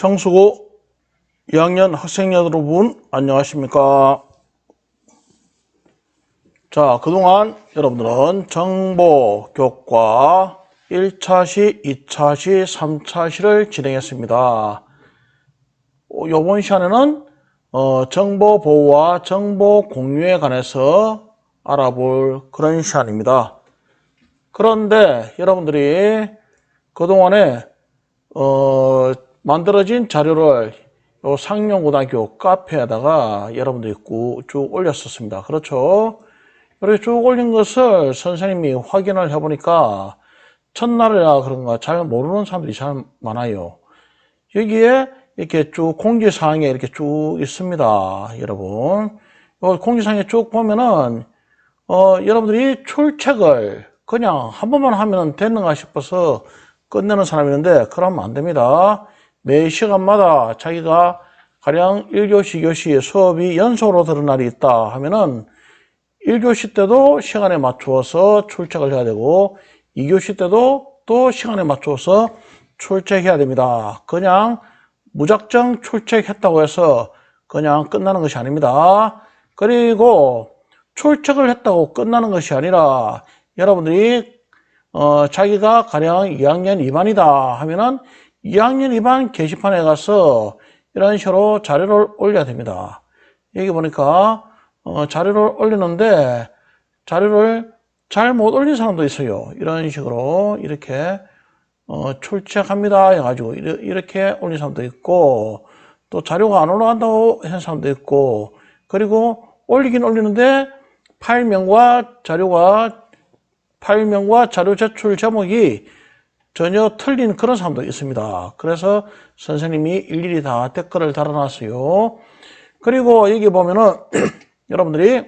청수고 2학년 학생 여러분 안녕하십니까. 자, 그동안 여러분들은 정보 교과 1차시, 2차시, 3차시를 진행했습니다. 이번 시간에는 정보 보호와 정보 공유에 관해서 알아볼 그런 시간입니다. 그런데 여러분들이 그동안에 만들어진 자료를 요 상용고등학교 카페에다가 여러분들이 쭉 올렸었습니다. 그렇죠? 이렇게 쭉 올린 것을 선생님이 확인을 해보니까 첫날이라 그런가 잘 모르는 사람들이 잘 많아요. 여기에 이렇게 쭉 공지사항에 이렇게 쭉 있습니다. 여러분. 요 공지사항에 쭉 보면은, 여러분들이 출첵을 그냥 한 번만 하면 되는가 싶어서 끝내는 사람이 있는데, 그러면 안 됩니다. 매 시간마다 자기가 가령 1교시, 2교시 수업이 연속으로 들은 날이 있다 하면은 1교시 때도 시간에 맞추어서 출첵을 해야 되고 2교시 때도 또 시간에 맞추어서 출첵해야 됩니다. 그냥 무작정 출첵했다고 해서 그냥 끝나는 것이 아닙니다. 그리고 출첵을 했다고 끝나는 것이 아니라 여러분들이 자기가 가령 2학년 2반이다 하면은 2학년 2반 게시판에 가서 이런 식으로 자료를 올려야 됩니다. 여기 보니까 자료를 올리는데 자료를 잘 못 올린 사람도 있어요. 이런 식으로 이렇게 출첵합니다 해가지고 이렇게 올린 사람도 있고, 또 자료가 안 올라간다고 한 사람도 있고, 그리고 올리긴 올리는데 파일명과 자료 제출 제목이 전혀 틀린 그런 사람도 있습니다. 그래서 선생님이 일일이 다 댓글을 달아놨어요. 그리고 여기 보면은 여러분들이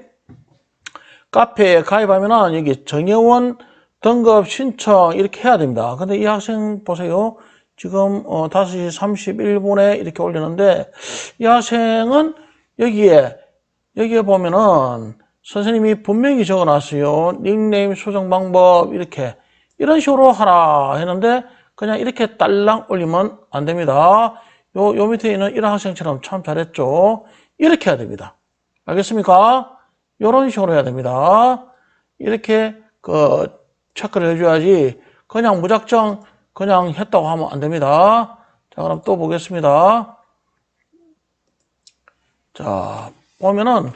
카페에 가입하면은 여기 정회원 등급 신청 이렇게 해야 됩니다. 근데 이 학생 보세요. 지금 5시 31분에 이렇게 올리는데 이 학생은 여기에 보면은 선생님이 분명히 적어놨어요. 닉네임 수정 방법 이런 식으로 하라 했는데 그냥 이렇게 딸랑 올리면 안 됩니다. 요 밑에 있는 이런 학생처럼 참 잘했죠. 이렇게 해야 됩니다. 알겠습니까? 요런 식으로 해야 됩니다. 이렇게 체크를 해줘야지 그냥 무작정 그냥 했다고 하면 안 됩니다. 자, 그럼 또 보겠습니다. 자, 보면은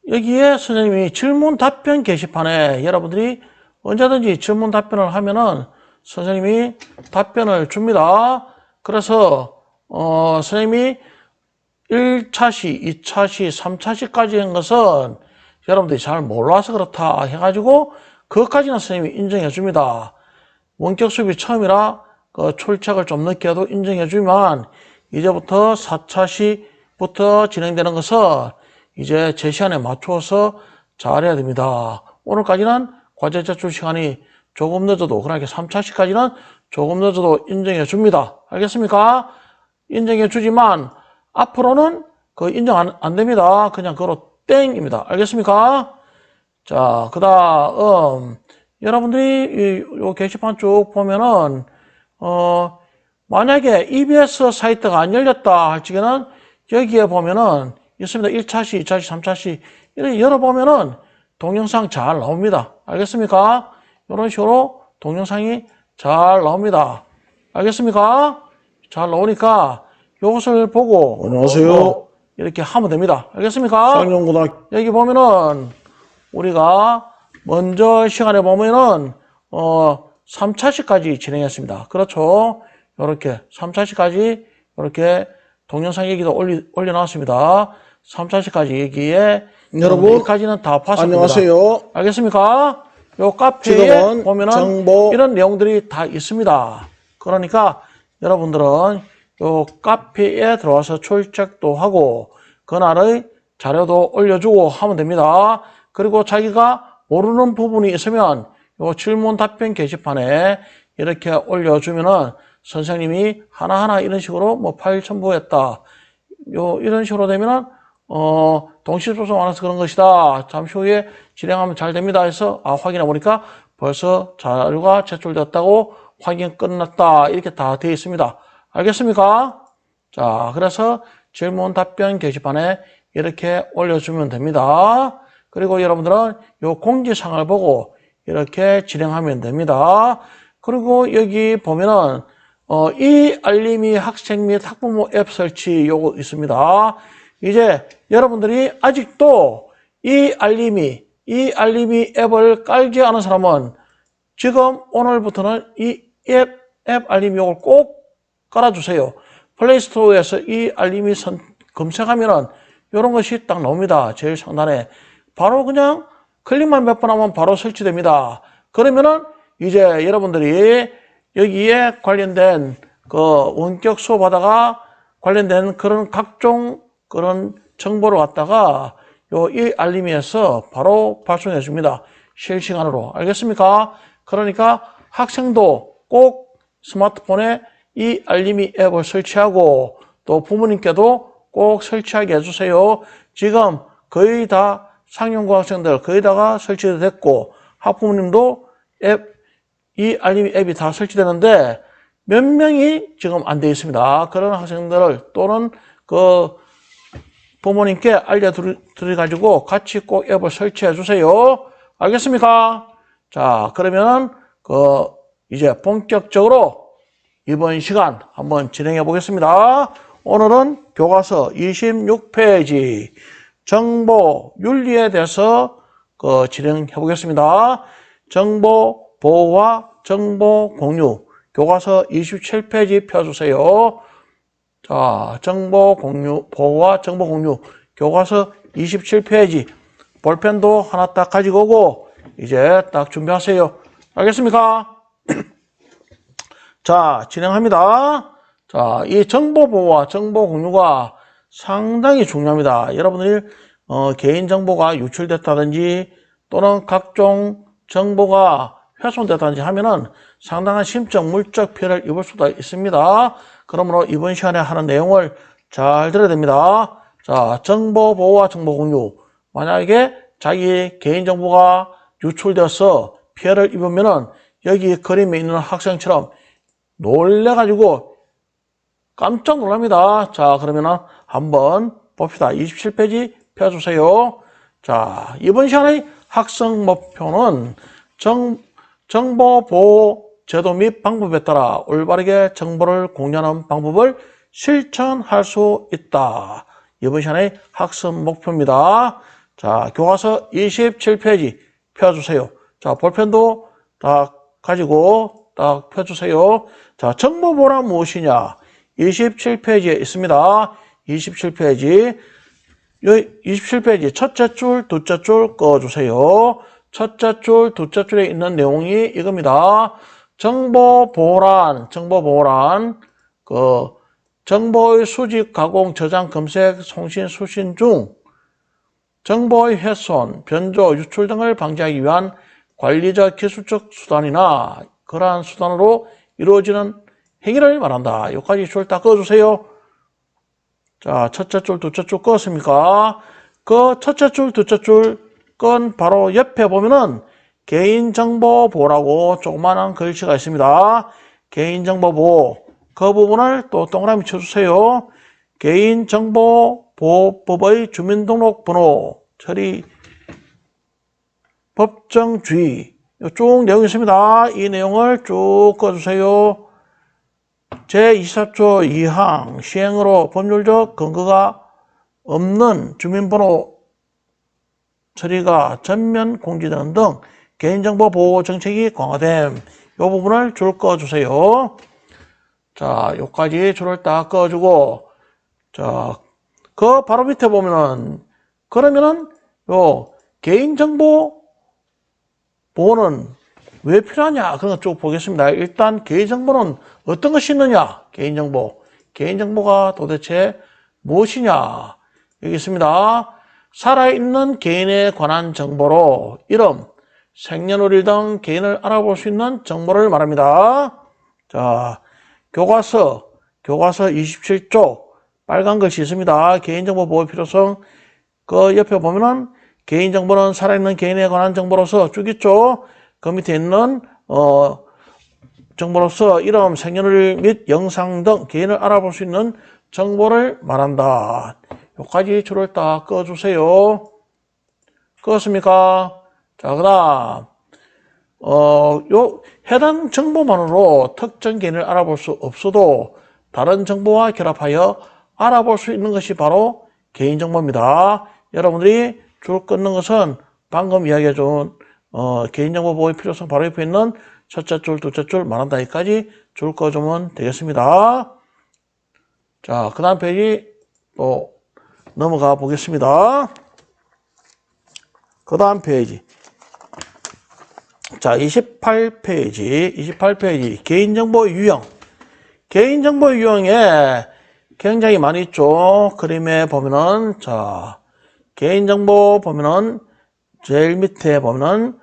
여기에 선생님이 질문 답변 게시판에 여러분들이 언제든지 질문 답변을 하면은 선생님이 답변을 줍니다. 그래서 선생님이 1차시, 2차시, 3차시까지 한 것은 여러분들이 잘 몰라서 그렇다 해가지고 그것까지는 선생님이 인정해 줍니다. 원격 수업이 처음이라 출첵을 좀 늦게 해도 인정해 주지만 이제부터 4차시부터 진행되는 것은 이제 제 시간에 맞추어서 잘해야 됩니다. 오늘까지는 과제 제출 시간이 조금 늦어도, 그러니까 3차시까지는 조금 늦어도 인정해 줍니다. 알겠습니까? 인정해 주지만 앞으로는 인정 안 됩니다. 그냥 그거로 땡입니다. 알겠습니까? 자, 그 다음 여러분들이 요 게시판 쭉 보면은 만약에 EBS 사이트가 안 열렸다 할 적에는 여기에 보면은 있습니다. 1차시, 2차시, 3차시 이렇게 열어보면은 동영상 잘 나옵니다. 알겠습니까? 이런 식으로 동영상이 잘 나옵니다. 알겠습니까? 잘 나오니까 이것을 보고 안녕하세요. 이렇게 하면 됩니다. 알겠습니까? 상용고등학교 여기 보면은 우리가 먼저 시간에 보면은 3차시까지 진행했습니다. 그렇죠? 이렇게 3차시까지 이렇게 동영상 얘기도 올려놨습니다. 3차시까지 여기에 여러분까지는 다 봤습니다. 안녕하세요. 알겠습니까? 요 카페에 보면은 이런 내용들이 다 있습니다. 그러니까 여러분들은 요 카페에 들어와서 출첵도 하고 그날의 자료도 올려주고 하면 됩니다. 그리고 자기가 모르는 부분이 있으면 요 질문 답변 게시판에 이렇게 올려주면은 선생님이 하나하나 이런 식으로 뭐 파일 첨부했다. 이런 식으로 되면은 동시 조성 안 해서 그런 것이다. 잠시 후에 진행하면 잘 됩니다. 해서 확인해 보니까 벌써 자료가 제출됐다고 확인 끝났다. 이렇게 다 되어 있습니다. 알겠습니까? 자, 그래서 질문 답변 게시판에 이렇게 올려주면 됩니다. 그리고 여러분들은 요 공지사항을 보고 이렇게 진행하면 됩니다. 그리고 여기 보면은 이 알림이 학생 및 학부모 앱 설치 요거 있습니다. 이제 여러분들이 아직도 이 알림이 앱을 깔지 않은 사람은 지금 오늘부터는 이 앱 알림 요걸 꼭 깔아주세요. 플레이스토어에서 이 알림이 검색하면은 이런 것이 딱 나옵니다. 제일 상단에. 바로 그냥 클릭만 몇 번 하면 바로 설치됩니다. 그러면은 이제 여러분들이 여기에 관련된 그 원격 수업하다가 관련된 그런 각종 그런 정보를 갖다가 이 알림에서 바로 발송해 줍니다. 실시간으로. 알겠습니까? 그러니까 학생도 꼭 스마트폰에 이 알림이 앱을 설치하고 또 부모님께도 꼭 설치하게 해주세요. 지금 거의 다 상용고 학생들 거의 다가 설치됐고 학부모님도 이 알림이 앱이 다 설치되는데 몇 명이 지금 안 되어 있습니다. 그런 학생들을 또는 그 부모님께 알려드려가지고 같이 꼭 앱을 설치해 주세요. 알겠습니까? 자, 그러면 이제 본격적으로 이번 시간 한번 진행해 보겠습니다. 오늘은 교과서 26페이지 정보 윤리에 대해서 진행해 보겠습니다. 정보 보호와 정보 공유 교과서 27페이지 펴주세요. 자, 정보 공유 보호와 정보 공유 교과서 27페이지 볼펜도 하나 딱 가지고 오고 이제 딱 준비하세요. 알겠습니까? 자, 진행합니다. 자, 이 정보 보호와 정보 공유가 상당히 중요합니다. 여러분들이 개인정보가 유출됐다든지 또는 각종 정보가 훼손됐다든지 하면은 상당한 심적, 물적 피해를 입을 수가 있습니다. 그러므로 이번 시간에 하는 내용을 잘 들어야 됩니다. 자, 정보 보호와 정보 공유. 만약에 자기 개인정보가 유출되어서 피해를 입으면은 여기 그림에 있는 학생처럼 놀래가지고 깜짝 놀랍니다. 자, 그러면은 한번 봅시다. 27페이지 펴주세요. 자, 이번 시간의 학습 목표는 정보보호 제도 및 방법에 따라 올바르게 정보를 공유하는 방법을 실천할 수 있다. 이번 시간의 학습 목표입니다. 자, 교과서 27페이지 펴주세요. 자, 볼펜도 딱 가지고 딱 펴주세요. 자, 정보보호란 무엇이냐? 27페이지에 있습니다. 27페이지. 27페이지 첫째 줄, 둘째 줄 꺼주세요. 첫째 줄, 둘째 줄에 있는 내용이 이겁니다. 정보보호란, 정보의 수집, 가공, 저장, 검색, 송신, 수신 중 정보의 훼손, 변조, 유출 등을 방지하기 위한 관리적, 기술적 수단이나 그러한 수단으로 이루어지는 행위를 말한다. 여기까지 줄 다 꺼주세요. 자, 첫째 줄, 둘째 줄 껐습니까? 그 첫째 줄, 둘째 줄 건 바로 옆에 보면은 개인정보보호라고 조그마한 글씨가 있습니다. 개인정보보호. 그 부분을 또 동그라미 쳐주세요. 개인정보보호법의 주민등록번호 처리 법정주의. 쭉 내용이 있습니다. 이 내용을 쭉 꺼주세요. 제24조 2항 시행으로 법률적 근거가 없는 주민번호 처리가 전면 공지되는 등 개인정보 보호 정책이 강화됨. 이 부분을 줄 꺼주세요. 자, 여기까지 줄을 딱 꺼주고, 자, 그 바로 밑에 보면은, 그러면은, 개인정보 보호는 왜 필요하냐? 그런 거 쭉 보겠습니다. 일단, 개인정보는 어떤 것이 있느냐? 개인정보. 개인정보가 도대체 무엇이냐? 여기 있습니다. 살아있는 개인에 관한 정보로 이름, 생년월일 등 개인을 알아볼 수 있는 정보를 말합니다. 자, 교과서 27조 빨간 글씨 있습니다. 개인정보 보호 필요성. 그 옆에 보면은 개인정보는 살아있는 개인에 관한 정보로서 쭉 있죠. 그 밑에 있는 정보로서 이름, 생년월 및 영상 등 개인을 알아볼 수 있는 정보를 말한다. 여기까지 줄을 딱 꺼주세요. 끄었습니까? 자, 그 다음, 해당 정보만으로 특정 개인을 알아볼 수 없어도 다른 정보와 결합하여 알아볼 수 있는 것이 바로 개인정보입니다. 여러분들이 줄 끊는 것은 방금 이야기해준 개인정보 보호의 필요성 바로 옆에 있는 첫째 줄, 둘째 줄 말한다. 여기까지 줄 꺼주면 되겠습니다. 자, 그 다음 페이지 또 넘어가 보겠습니다. 그 다음 페이지. 자, 28페이지. 개인정보 유형. 개인정보 유형에 굉장히 많이 있죠. 그림에 보면은, 자, 개인정보 보면은, 제일 밑에 보면은,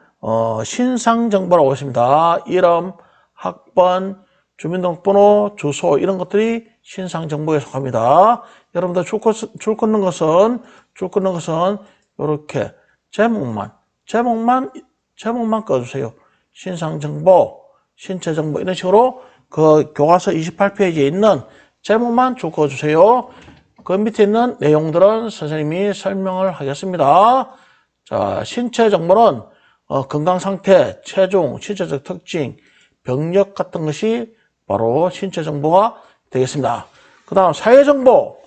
신상정보라고 있습니다. 이름, 학번, 주민등록번호, 주소, 이런 것들이 신상정보에 속합니다. 여러분들 줄 끊는 것은, 요렇게, 제목만 꺼주세요. 신상정보, 신체정보, 이런 식으로 그 교과서 28페이지에 있는 제목만 줄 꺼주세요. 그 밑에 있는 내용들은 선생님이 설명을 하겠습니다. 자, 신체정보는 건강상태, 체중, 신체적 특징, 병력 같은 것이 바로 신체정보가 되겠습니다. 그 다음 사회정보,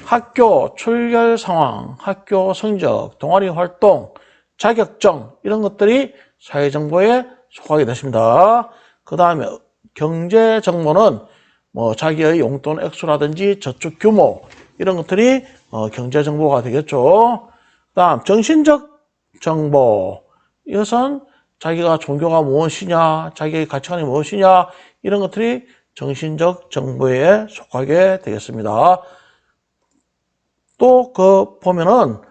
학교 출결 상황, 학교 성적, 동아리 활동, 자격증 이런 것들이 사회정보에 속하게 되십니다. 그 다음에 경제정보는 뭐 자기의 용돈 액수라든지 저축 규모 이런 것들이 경제정보가 되겠죠. 그 다음 정신적 정보, 이것은 자기가 종교가 무엇이냐, 자기의 가치관이 무엇이냐 이런 것들이 정신적 정보에 속하게 되겠습니다. 또 그 보면은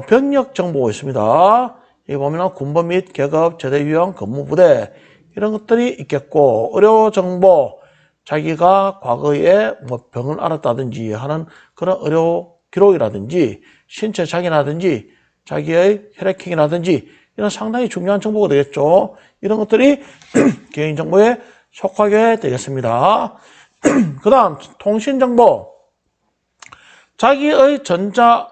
병력 정보가 있습니다. 여기 보면은 군번 및 계급, 제대 유형, 근무 부대 이런 것들이 있겠고, 의료 정보, 자기가 과거에 뭐 병을 앓았다든지 하는 그런 의료 기록이라든지 신체 장애라든지 자기의 혈액형이라든지 이런 상당히 중요한 정보가 되겠죠. 이런 것들이 개인정보에 속하게 되겠습니다. 그 다음 통신정보, 자기의 전자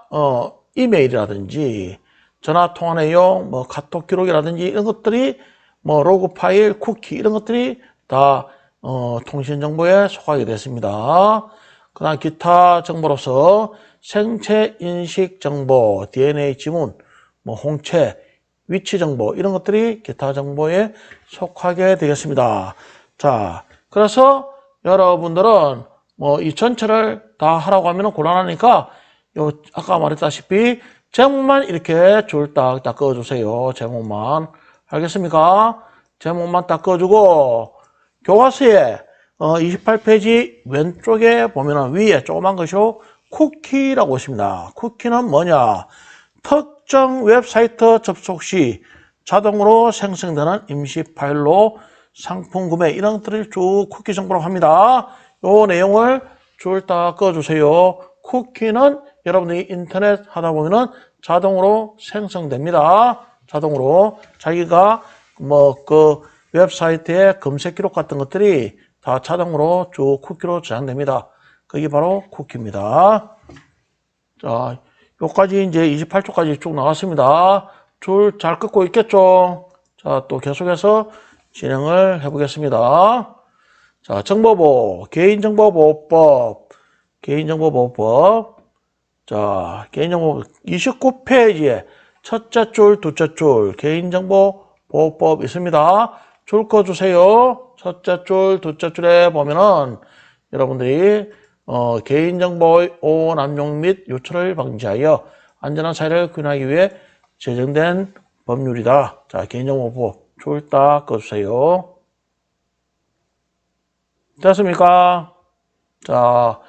이메일이라든지 전화통화 내용, 뭐 카톡 기록이라든지 이런 것들이 뭐 로그 파일, 쿠키 이런 것들이 다 통신정보에 속하게 됐습니다. 그 다음 기타 정보로서 생체 인식 정보, DNA 지문, 뭐 홍채, 위치 정보 이런 것들이 기타 정보에 속하게 되겠습니다. 자, 그래서 여러분들은 뭐 이 전체를 다 하라고 하면 곤란하니까 요 아까 말했다시피 제목만 이렇게 줄 딱 꺼주세요. 제목만. 알겠습니까? 제목만 딱 꺼주고 교과서에 28페이지 왼쪽에 보면은 위에 조그만 것이요 쿠키라고 있습니다. 쿠키는 뭐냐? 특정 웹사이트 접속 시 자동으로 생성되는 임시 파일로 상품 구매 이런 것들을 쭉 쿠키 정보라고 합니다. 요 내용을 줄 딱 꺼주세요. 쿠키는 여러분들이 인터넷 하다 보면은 자동으로 생성됩니다. 자동으로 자기가 뭐 그 웹사이트의 검색 기록 같은 것들이 다 자동으로 쭉 쿠키로 저장됩니다. 그게 바로 쿠키입니다. 자, 여기까지 이제 28초까지 쭉 나왔습니다. 줄 잘 끊고 있겠죠? 자, 또 계속해서 진행을 해보겠습니다. 자, 정보보호, 개인정보보호법. 자, 개인정보 29페이지에 첫째 줄, 둘째 줄, 개인정보보호법 있습니다. 줄 꺼주세요. 첫째 줄, 둘째 줄에 보면은 여러분들이 개인정보의 오남용 및 유출을 방지하여 안전한 사회를 구현하기 위해 제정된 법률이다. 자, 개인정보보호 줄 딱 꺼주세요. 됐습니까? 자,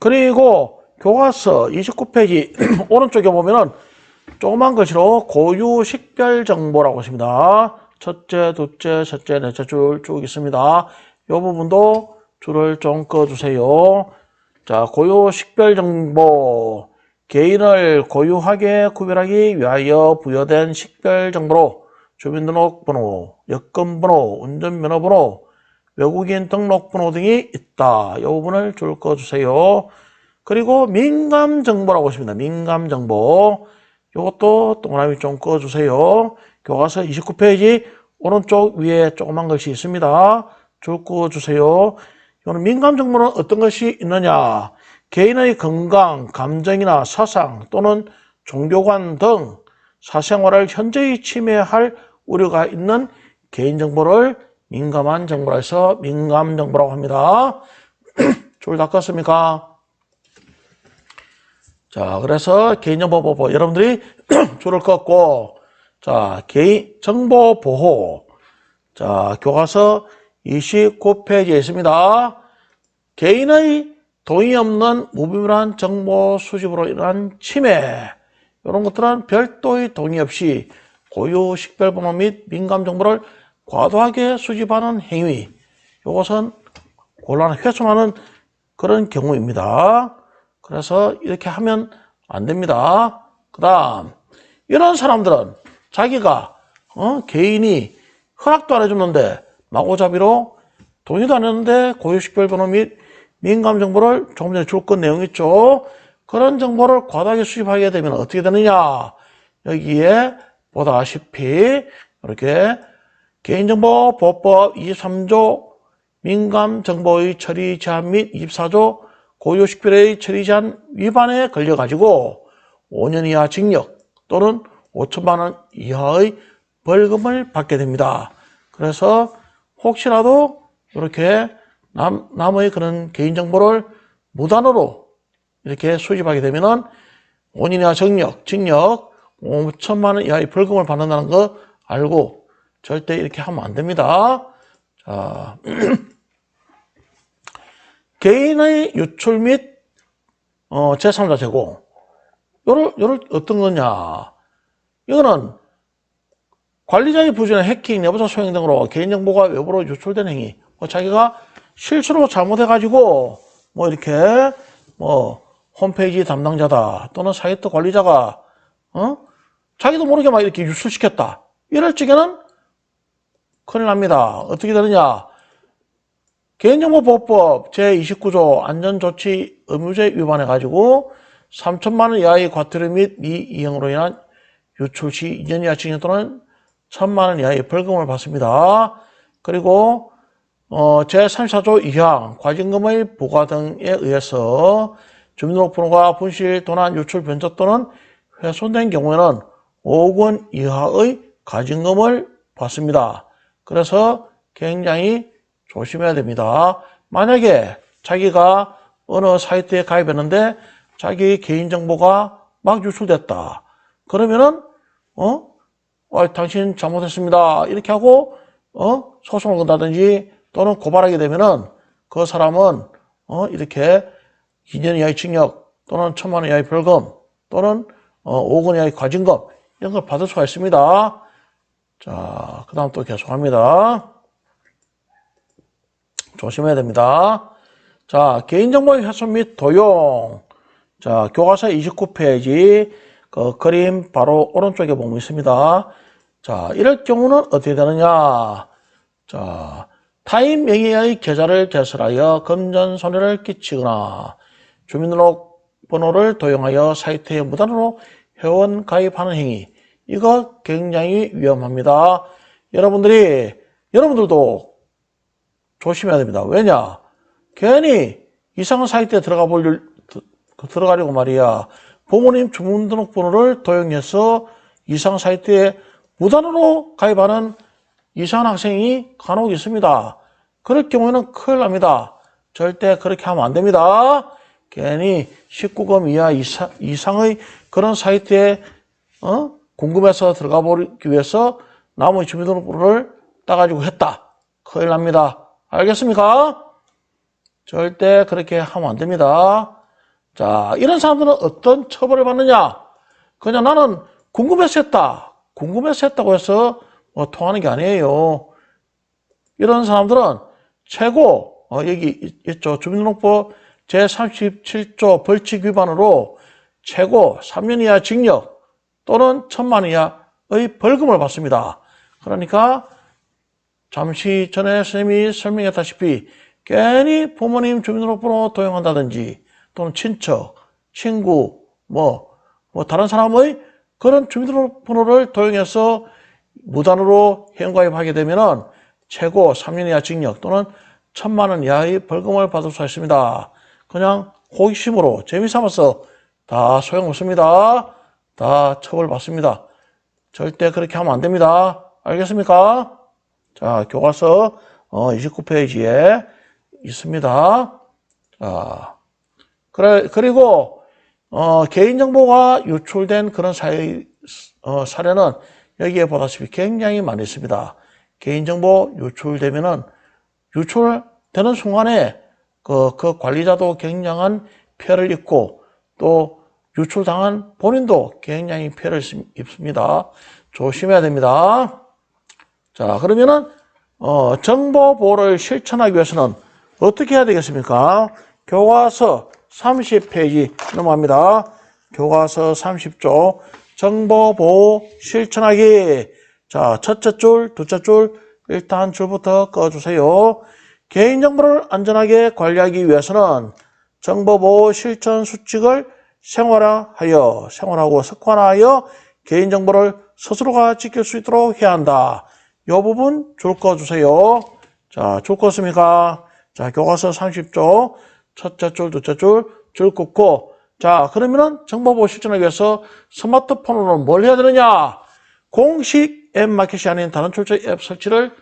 그리고 교과서 29페이지 오른쪽에 보면은 조그만 글씨로 고유 식별 정보라고 있습니다. 첫째, 둘째, 셋째, 넷째 줄 쭉 있습니다. 이 부분도 줄을 좀 꺼주세요. 자, 고유 식별 정보. 개인을 고유하게 구별하기 위하여 부여된 식별 정보로 주민등록번호, 여권번호, 운전면허번호, 외국인 등록번호 등이 있다. 이 부분을 줄 꺼주세요. 그리고 민감정보라고 있습니다. 민감정보. 이것도 동그라미 좀 꺼주세요. 교과서 29페이지 오른쪽 위에 조그만 것이 있습니다. 줄 꺼주세요. 이거는 민감정보는 어떤 것이 있느냐. 개인의 건강, 감정이나 사상 또는 종교관 등 사생활을 현저히 침해할 우려가 있는 개인정보를 민감한 정보라 해서 민감정보라고 합니다. 줄 다 껐습니까? 자, 그래서 개인정보보호 여러분들이 줄을 껐고, 자, 정보보호. 자, 교과서 29페이지에 있습니다. 개인의 동의 없는 무분별한 정보 수집으로 인한 침해. 이런 것들은 별도의 동의 없이 고유 식별번호 및 민감정보를 과도하게 수집하는 행위. 이것은 곤란을 훼손하는 그런 경우입니다. 그래서 이렇게 하면 안 됩니다. 그 다음, 이런 사람들은 자기가, 개인이 허락도 안 해줬는데, 마구잡이로 동의도 안 했는데, 고유식별번호 및 민감정보를 조금 전에 줄 건 내용 있죠. 그런 정보를 과다하게 수집하게 되면 어떻게 되느냐. 여기에 보다시피, 이렇게 개인정보보호법 23조 민감정보의 처리 제한 및 24조 고유식별의 처리 제한 위반에 걸려가지고 5년 이하 징역 또는 5천만 원 이하의 벌금을 받게 됩니다. 그래서 혹시라도 이렇게 남의 그런 개인정보를 무단으로 이렇게 수집하게 되면은 5년 이하 징역 5천만 원 이하의 벌금을 받는다는 거 알고 절대 이렇게 하면 안 됩니다. 자, 개인의 유출 및 제3자 제공. 요럴 어떤 거냐? 이거는 관리자의 부주의나 해킹, 내부자 소행 등으로 개인정보가 외부로 유출된 행위. 자기가 실수로 잘못해가지고 이렇게 홈페이지 담당자다 또는 사이트 관리자가 자기도 모르게 막 이렇게 유출시켰다. 이럴 적에는 큰일 납니다. 어떻게 되느냐? 개인정보보호법 제29조 안전조치 의무제 위반해가지고 3천만 원 이하의 과태료 및 미이행으로 인한 유출 시 2년 이하 징역 또는 1,000만 원 이하의 벌금을 받습니다. 그리고 제34조 2항 과징금의 부과 등에 의해서 주민등록번호가 분실, 도난, 유출, 변조 또는 훼손된 경우에는 5억 원 이하의 과징금을 받습니다. 그래서 굉장히 조심해야 됩니다. 만약에 자기가 어느 사이트에 가입했는데 자기 개인정보가 막 유출됐다. 그러면은 당신 잘못했습니다. 이렇게 하고 소송을 건다든지 또는 고발하게 되면은 그 사람은 이렇게 2년 이하의 징역 또는 1,000만 원 이하의 벌금 또는 5억 원 이하의 과징금 이런 걸 받을 수가 있습니다. 자, 그 다음 또 계속합니다. 조심해야 됩니다. 자, 개인정보의 훼손 및 도용. 자, 교과서 29페이지 그 그림 바로 오른쪽에 보면 있습니다. 자, 이럴 경우는 어떻게 되느냐. 자, 타인 명의의 계좌를 개설하여 금전 손해를 끼치거나 주민등록번호를 도용하여 사이트에 무단으로 회원 가입하는 행위. 이거 굉장히 위험합니다. 여러분들도 조심해야 됩니다. 왜냐? 괜히 이상한 사이트에 들어가려고 말이야. 부모님 주민등록번호를 도용해서 이상한 사이트에 무단으로 가입하는 이상한 학생이 간혹 있습니다. 그럴 경우에는 큰일 납니다. 절대 그렇게 하면 안 됩니다. 괜히 19금 이하 이상의 그런 사이트에 궁금해서 들어가 보기 위해서 남의 주민등록번호를 따가지고 했다. 큰일 납니다. 알겠습니까? 절대 그렇게 하면 안 됩니다. 자, 이런 사람들은 어떤 처벌을 받느냐? 그냥 나는 궁금해서 했다. 궁금해서 했다고 해서 통하는 게 아니에요. 이런 사람들은 최고, 여기 있죠. 주민등록법 제37조 벌칙 위반으로 최고 3년 이하 징역 또는 1,000만 원 이하의 벌금을 받습니다. 그러니까 잠시 전에 선생님이 설명했다시피 괜히 부모님 주민등록번호 도용한다든지 또는 친척, 친구, 다른 사람의 그런 주민등록번호를 도용해서 무단으로 회원가입하게 되면은 최고 3년 이하 징역 또는 1,000만 원 이하의 벌금을 받을 수 있습니다. 그냥 호기심으로 재미삼아서 다 소용없습니다. 다 처벌받습니다. 절대 그렇게 하면 안 됩니다. 알겠습니까? 자, 교과서 29페이지에 있습니다. 자, 그리고 개인정보가 유출된 그런 사례는 여기에 보다시피 굉장히 많이 있습니다. 개인정보 유출되면은 유출되는 순간에 그 관리자도 굉장한 피해를 입고 또 유출당한 본인도 굉장히 피해를 입습니다. 조심해야 됩니다. 자, 그러면은 정보 보호를 실천하기 위해서는 어떻게 해야 되겠습니까? 교과서 30페이지 넘어갑니다. 교과서 30조 정보 보호 실천하기. 자, 첫째 줄, 둘째 줄 일단 줄부터 꺼주세요. 개인정보를 안전하게 관리하기 위해서는 정보보호 실천 수칙을 생활화하고 습관화하여 개인정보를 스스로가 지킬 수 있도록 해야 한다. 이 부분 줄 꺼주세요. 자, 줄 껐습니까? 자, 교과서 30조 첫째 줄, 둘째 줄 긋고. 자, 그러면은 정보보호 실천하기 위해서 스마트폰으로는 뭘 해야 되느냐? 공식 앱 마켓이 아닌 다른 출처 앱 설치를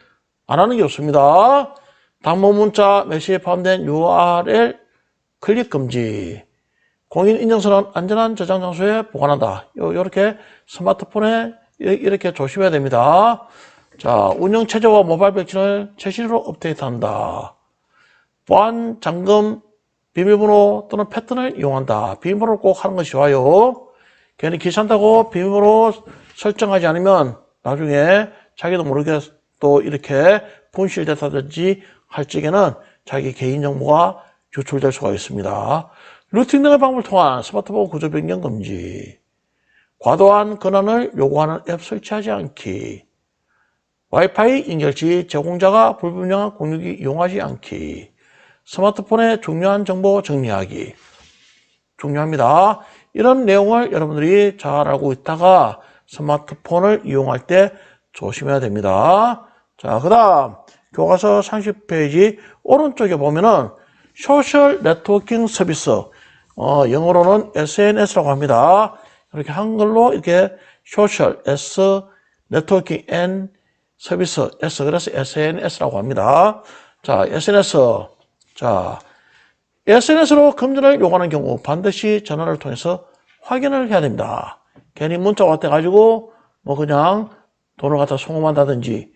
안 하는 게 좋습니다. 당문 문자 메시지에 포함된 URL 클릭 금지. 공인인증서는 안전한 저장 장소에 보관한다. 요렇게 스마트폰에 이렇게 조심해야 됩니다. 자, 운영체제와 모바일 백신을 최신으로 업데이트한다. 보안, 잠금, 비밀번호 또는 패턴을 이용한다. 비밀번호를 꼭 하는 것이 좋아요. 괜히 귀찮다고 비밀번호 설정하지 않으면 나중에 자기도 모르게 또 이렇게 분실됐다든지 할 적에는 자기 개인정보가 유출될 수가 있습니다. 루팅 등의 방법을 통한 스마트폰 구조 변경 금지. 과도한 권한을 요구하는 앱 설치하지 않기. 와이파이 연결 시 제공자가 불분명한 공유기 이용하지 않기. 스마트폰의 중요한 정보 정리하기. 중요합니다. 이런 내용을 여러분들이 잘 알고 있다가 스마트폰을 이용할 때 조심해야 됩니다. 자, 그 다음 교과서 30페이지 오른쪽에 보면은 소셜 네트워킹 서비스, 영어로는 SNS라고 합니다. 이렇게 한글로 이렇게 소셜 S 네트워킹 N 서비스 S, 그래서 SNS라고 합니다. 자, SNS로 금전을 요구하는 경우 반드시 전화를 통해서 확인을 해야 됩니다. 괜히 문자가 왔대가지고 그냥 돈을 갖다 송금한다든지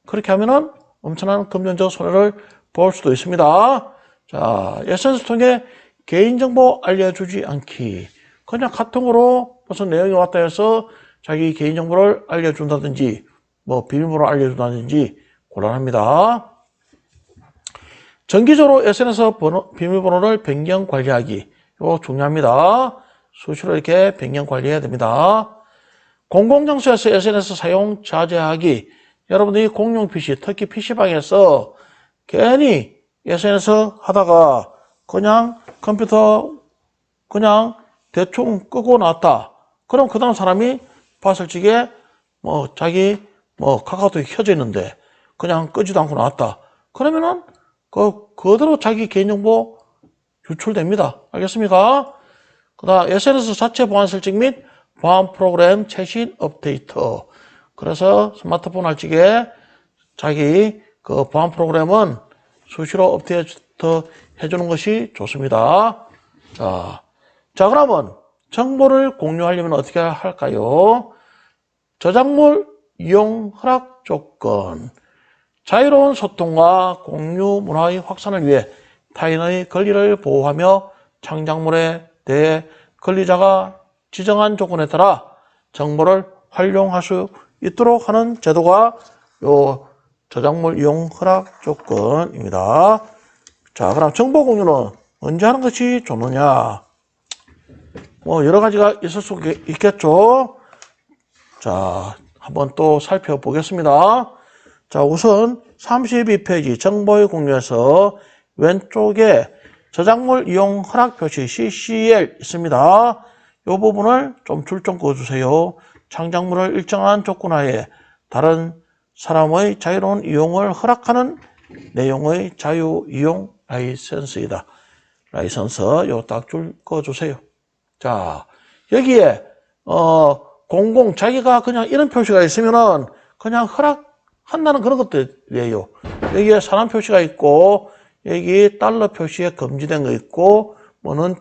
그렇게 하면은 엄청난 금전적 손해를 볼 수도 있습니다. 자, SNS 통해 개인정보 알려주지 않기. 그냥 카톡으로 무슨 내용이 왔다 해서 자기 개인정보를 알려준다든지 비밀번호 알려준다든지 곤란합니다. 정기적으로 SNS 비밀번호를 변경 관리하기. 이거 중요합니다. 수시로 이렇게 변경 관리해야 됩니다. 공공장소에서 SNS 사용 자제하기. 여러분들이 공용 PC, 특히 PC방에서 괜히 SNS 하다가 그냥 컴퓨터 그냥 대충 끄고 놨다. 그럼 그 다음 사람이 봤을 적에 자기 카카오톡이 켜져 있는데 그냥 끄지도 않고 놨다. 그러면은 그대로 자기 개인정보 유출됩니다. 알겠습니까? 그 다음 SNS 자체 보안 설정 및 보안 프로그램 최신 업데이트. 그래서 스마트폰 할 적에 자기 그 보안 프로그램은 수시로 업데이트 해주는 것이 좋습니다. 자, 그러면 정보를 공유하려면 어떻게 할까요? 저작물 이용 허락 조건. 자유로운 소통과 공유 문화의 확산을 위해 타인의 권리를 보호하며 창작물에 대해 권리자가 지정한 조건에 따라 정보를 활용할 수 있도록 하는 제도가 요 저작물 이용 허락 조건입니다. 자, 그럼 정보 공유는 언제 하는 것이 좋느냐? 여러 가지가 있을 수 있겠죠. 자, 한번 또 살펴보겠습니다. 자, 우선 32페이지 정보의 공유에서 왼쪽에 저작물 이용 허락 표시 CCL 있습니다. 이 부분을 좀 줄 좀 그어주세요. 창작물을 일정한 조건 하에 다른 사람의 자유로운 이용을 허락하는 내용의 자유 이용 라이선스이다. 라이선스 요 딱 줄 그어주세요. 자, 여기에 공공 자기가 그냥 이런 표시가 있으면은 그냥 허락한다는 그런 것들이에요. 여기에 사람 표시가 있고 여기 달러 표시에 금지된 거 있고 뭐는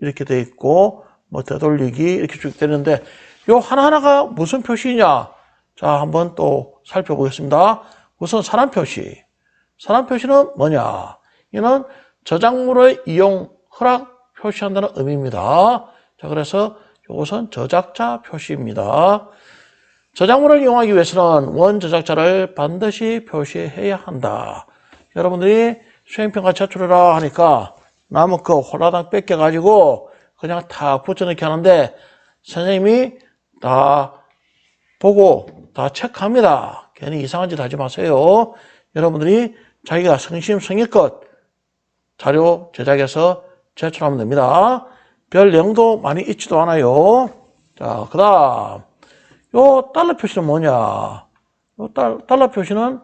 이렇게 돼 있고 뭐 되돌리기 이렇게 쭉 되는데 요 하나하나가 무슨 표시냐? 자, 한번 또 살펴보겠습니다. 우선 사람 표시. 사람 표시는 뭐냐? 이는 저작물의 이용 허락 표시한다는 의미입니다. 자, 그래서 이것은 저작자 표시입니다. 저작물을 이용하기 위해서는 원저작자를 반드시 표시해야 한다. 여러분들이 수행평가 제출해라 하니까 남은 그 홀라당 뺏겨가지고 그냥 다 붙여넣기 하는데 선생님이 다 보고 다 체크합니다. 괜히 이상한 짓 하지 마세요. 여러분들이 자기가 성심성의껏 자료 제작해서 제출하면 됩니다. 별 내용도 많이 있지도 않아요. 자, 그 다음 요 달러 표시는 뭐냐? 요 달러 표시는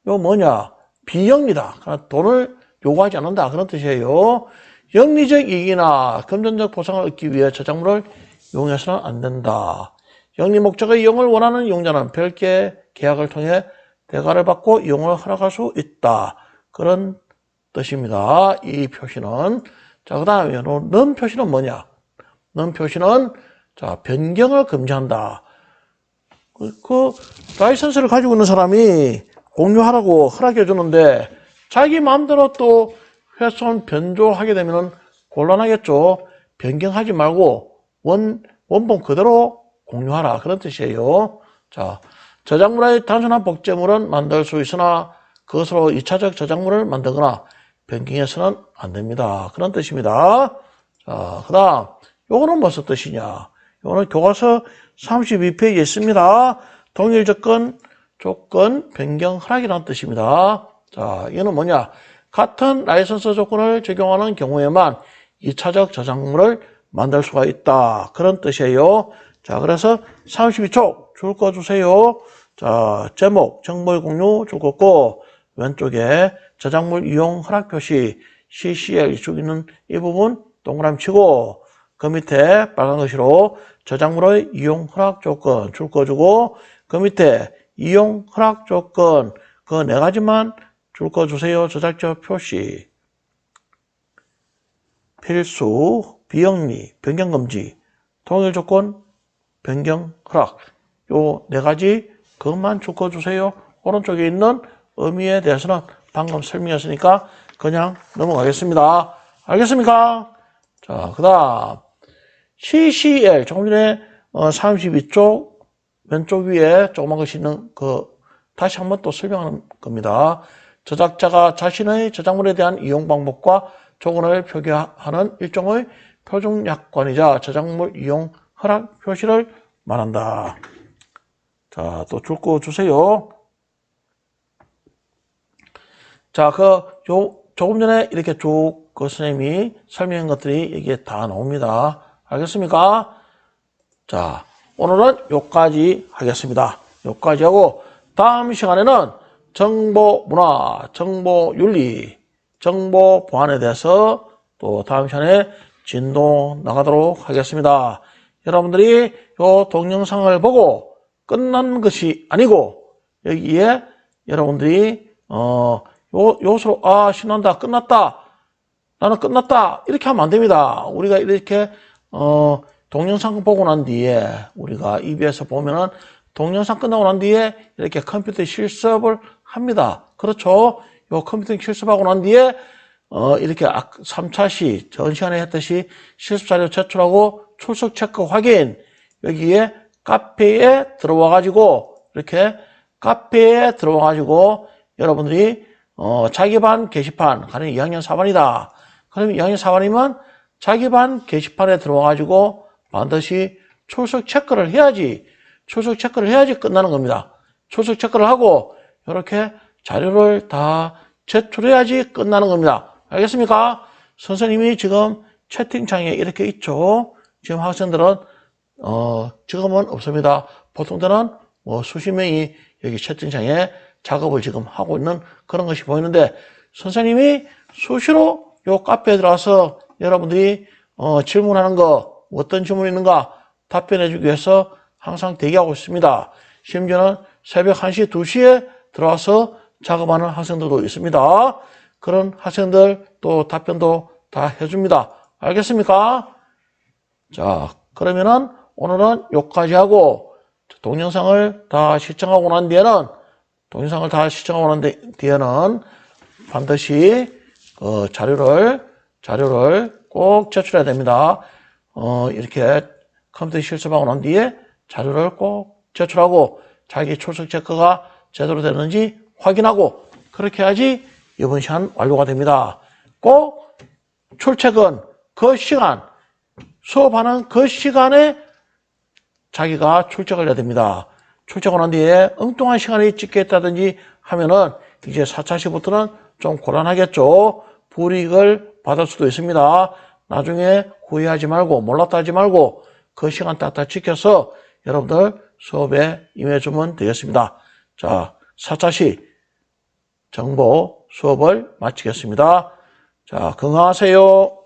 요 뭐냐? 비영리다. 그러니까 돈을 요구하지 않는다. 그런 뜻이에요. 영리적 이익이나 금전적 보상을 얻기 위해 저작물을 이용해서는 안 된다. 영리 목적의 이용을 원하는 이용자는 별개 계약을 통해 대가를 받고 이용을 허락할 수 있다. 그런 뜻입니다. 이 표시는. 자, 그 다음에 넌 표시는 뭐냐? 넌 표시는 자, 변경을 금지한다. 그 라이선스를 가지고 있는 사람이 공유하라고 허락해 주는데 자기 마음대로 또 훼손 변조하게 되면 곤란하겠죠. 변경하지 말고 원본 그대로 공유하라. 그런 뜻이에요. 자, 저작물의 단순한 복제물은 만들 수 있으나 그것으로 2차적 저작물을 만들거나 변경해서는 안 됩니다. 그런 뜻입니다. 자, 그 다음 요거는 무슨 뜻이냐? 요거는 교과서 32페이지에 있습니다. 동일 조건 변경 허락이라는 뜻입니다. 자, 이거는 뭐냐? 같은 라이선스 조건을 적용하는 경우에만 2차적 저작물을 만들 수가 있다. 그런 뜻이에요. 자, 그래서 32쪽 줄 꺼주세요. 자, 제목, 정보의 공유 줄 걷고, 왼쪽에 저작물 이용 허락 표시, CCL 쭉 있는 이 부분 동그라미 치고, 그 밑에 빨간 글씨로 저작물의 이용 허락 조건 줄 꺼주고, 그 밑에 이용 허락 조건, 그 네 가지만 줄 꺼주세요. 저작자 표시. 필수, 비영리, 변경금지, 통일조건, 변경, 허락. 요 네 가지 그것만 줄 꺼주세요. 오른쪽에 있는 의미에 대해서는 방금 설명했으니까 그냥 넘어가겠습니다. 알겠습니까? 자, 그 다음 CCL 조금 전에 32쪽 왼쪽 위에 조그만 것이 있는 다시 한번 또 설명하는 겁니다. 저작자가 자신의 저작물에 대한 이용 방법과 조건을 표기하는 일종의 표준약관이자 저작물 이용 허락 표시를 말한다. 자, 또 줄 거 주세요. 자, 조금 전에 이렇게 쭉 선생님이 설명한 것들이 여기에 다 나옵니다. 알겠습니까? 자, 오늘은 여기까지 하겠습니다. 여기까지 하고 다음 시간에는 정보 문화, 정보 윤리, 정보 보안에 대해서 또 다음 시간에 진도 나가도록 하겠습니다. 여러분들이 이 동영상을 보고 끝난 것이 아니고 여기에 여러분들이 요소로 신난다, 끝났다, 나는 끝났다 이렇게 하면 안 됩니다. 우리가 이렇게 동영상 보고 난 뒤에 우리가 EBS 보면은 동영상 끝나고 난 뒤에 이렇게 컴퓨터 실습을 합니다. 그렇죠? 요 컴퓨터 실습하고 난 뒤에 이렇게 3차 시 전 시간에 했듯이 실습 자료 제출하고 출석 체크 확인 여기에 카페에 들어와 가지고 이렇게 카페에 들어와 가지고 여러분들이 자기 반 게시판 가령 2학년 4반이다. 그럼 2학년 4반이면 자기 반 게시판에 들어와 가지고 반드시 출석 체크를 해야지. 출석 체크를 해야지 끝나는 겁니다. 출석 체크를 하고 이렇게 자료를 다 제출해야지 끝나는 겁니다. 알겠습니까? 선생님이 지금 채팅창에 이렇게 있죠. 지금 학생들은 지금은 없습니다. 보통 때는 수십 명이 여기 채팅창에 작업을 지금 하고 있는 그런 것이 보이는데, 선생님이 수시로 요 카페에 들어와서 여러분들이 질문하는 거, 어떤 질문이 있는가 답변해 주기 위해서 항상 대기하고 있습니다. 심지어는 새벽 1시, 2시에 들어와서 작업하는 학생들도 있습니다. 그런 학생들 또 답변도 다 해줍니다. 알겠습니까? 자, 그러면은 오늘은 여기까지 하고, 동영상을 다 시청하고 난 뒤에는 반드시 자료를 꼭 제출해야 됩니다. 이렇게 컴퓨터 실습하고 난 뒤에 자료를 꼭 제출하고 자기 출석 체크가 제대로 되는지 확인하고, 그렇게 해야지 이번 시간 완료가 됩니다. 꼭 출첵은 그 시간, 수업하는 그 시간에 자기가 출첵을 해야 됩니다. 출첵을 한 뒤에 엉뚱한 시간에 찍겠다든지 하면은 이제 4차 시부터는 좀 곤란하겠죠. 불이익을 받을 수도 있습니다. 나중에 후회하지 말고, 몰랐다 하지 말고 그 시간 딱딱 지켜서 여러분들 수업에 임해주면 되겠습니다. 자, 4차 시 정보 수업을 마치겠습니다. 자, 건강하세요.